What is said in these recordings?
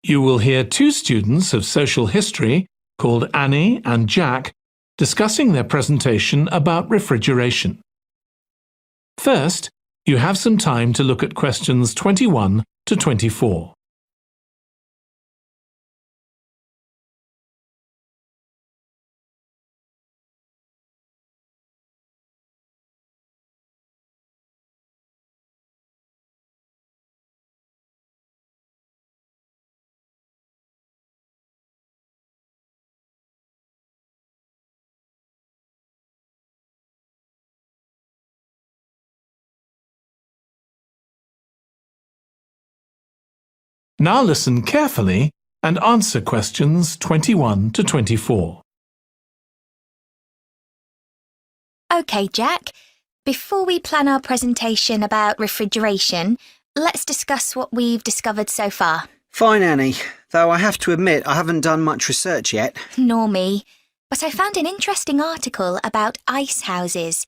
You will hear two students of social history called Annie and Jack discussing their presentation about refrigeration. First, you have some time to look at questions 21 to 24. Now listen carefully and answer questions 21 to 24. OK, Jack. Before we plan our presentation about refrigeration, let's discuss what we've discovered so far. Fine, Annie, though I have to admit I haven't done much research yet. Nor me. But I found an interesting article about ice houses.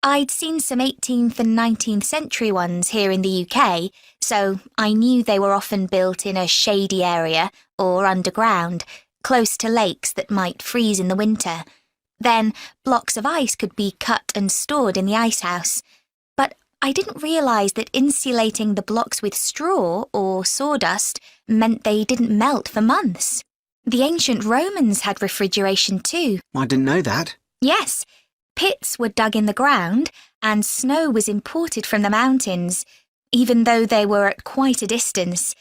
I'd seen some 18th and 19th century ones here in the UK, so I knew they were often built in a shady area or underground, close to lakes that might freeze in the winter. Then blocks of ice could be cut and stored in the icehouse. But I didn't realise that insulating the blocks with straw or sawdust meant they didn't melt for months. The ancient Romans had refrigeration too. I didn't know that. Yes. Pits were dug in the ground and snow was imported from the mountains, even though they were at quite a distance.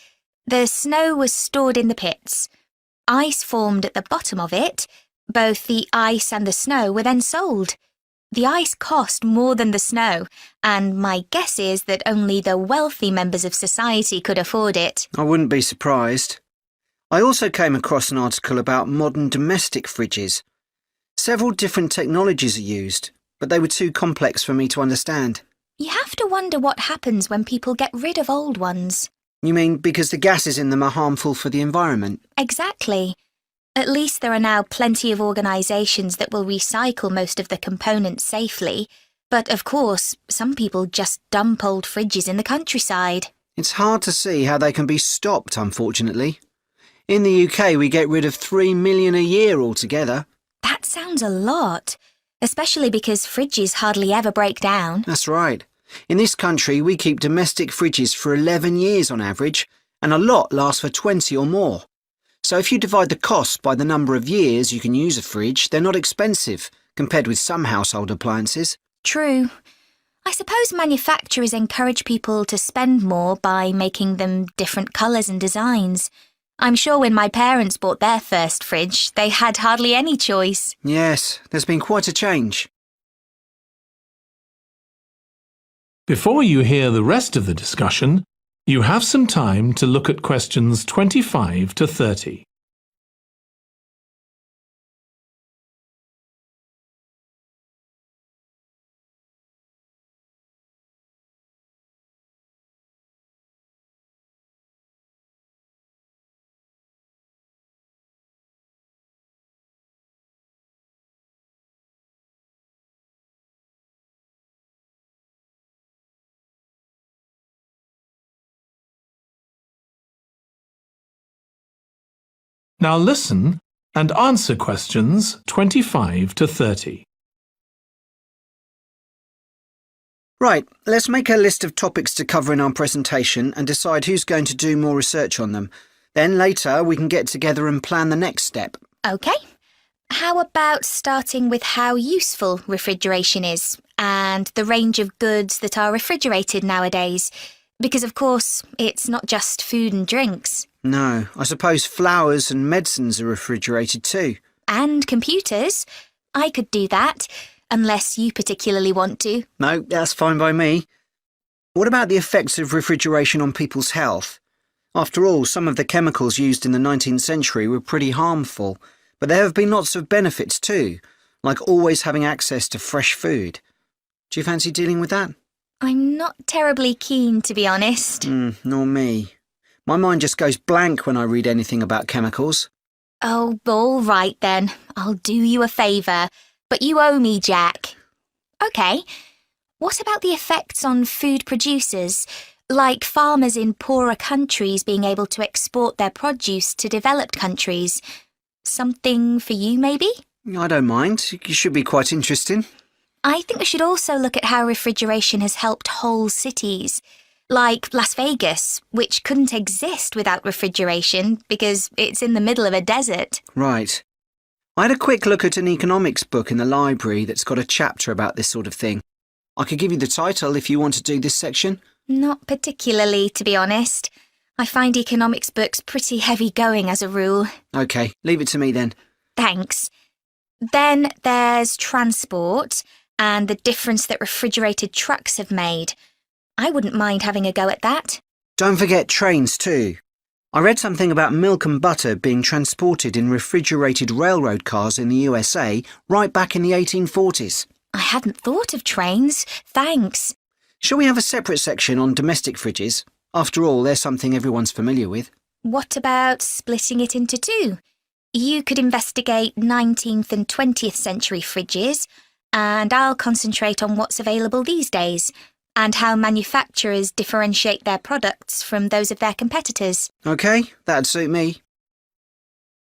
The snow was stored in the pits. Ice formed at the bottom of it. Both the ice and the snow were then sold. The ice cost more than the snow, and my guess is that only the wealthy members of society could afford it. I wouldn't be surprised. I also came across an article about modern domestic fridges. Several different technologies are used, but they were too complex for me to understand. You have to wonder what happens when people get rid of old ones. You mean because the gases in them are harmful for the environment? Exactly. At least there are now plenty of organisations that will recycle most of the components safely. But of course, some people just dump old fridges in the countryside. It's hard to see how they can be stopped, unfortunately. In the UK, we get rid of 3 million a year altogether. That sounds a lot, especially because fridges hardly ever break down. That's right. In this country, we keep domestic fridges for 11 years on average, and a lot lasts for 20 or more. So if you divide the cost by the number of years you can use a fridge, they're not expensive, compared with some household appliances. True. I suppose manufacturers encourage people to spend more by making them different colours and designs. I'm sure when my parents bought their first fridge, they had hardly any choice. Yes, there's been quite a change. Before you hear the rest of the discussion, you have some time to look at questions 25 to 30. Now listen and answer questions 25 to 30. Right, let's make a list of topics to cover in our presentation and decide who's going to do more research on them. Then later we can get together and plan the next step. OK. How about starting with how useful refrigeration is and the range of goods that are refrigerated nowadays? Because, of course, it's not just food and drinks. No, I suppose flowers and medicines are refrigerated too. And computers. I could do that, unless you particularly want to. No, that's fine by me. What about the effects of refrigeration on people's health? After all, some of the chemicals used in the 19th century were pretty harmful, but there have been lots of benefits too, like always having access to fresh food. Do you fancy dealing with that? I'm not terribly keen, to be honest. Nor me. My mind just goes blank when I read anything about chemicals. Oh, all right then. I'll do you a favour. But you owe me, Jack. OK. What about the effects on food producers? Like farmers in poorer countries being able to export their produce to developed countries. Something for you, maybe? I don't mind. It should be quite interesting. I think we should also look at how refrigeration has helped whole cities. Like Las Vegas, which couldn't exist without refrigeration because it's in the middle of a desert. Right. I had a quick look at an economics book in the library that's got a chapter about this sort of thing. I could give you the title if you want to do this section. Not particularly, to be honest. I find economics books pretty heavy going as a rule. OK, leave it to me then. Thanks. Then there's transport and the difference that refrigerated trucks have made. I wouldn't mind having a go at that. Don't forget trains too. I read something about milk and butter being transported in refrigerated railroad cars in the USA right back in the 1840s. I hadn't thought of trains. Thanks. Shall we have a separate section on domestic fridges? After all, they're something everyone's familiar with. What about splitting it into two? You could investigate 19th and 20th century fridges, and I'll concentrate on what's available these days, and how manufacturers differentiate their products from those of their competitors. OK, that'd suit me.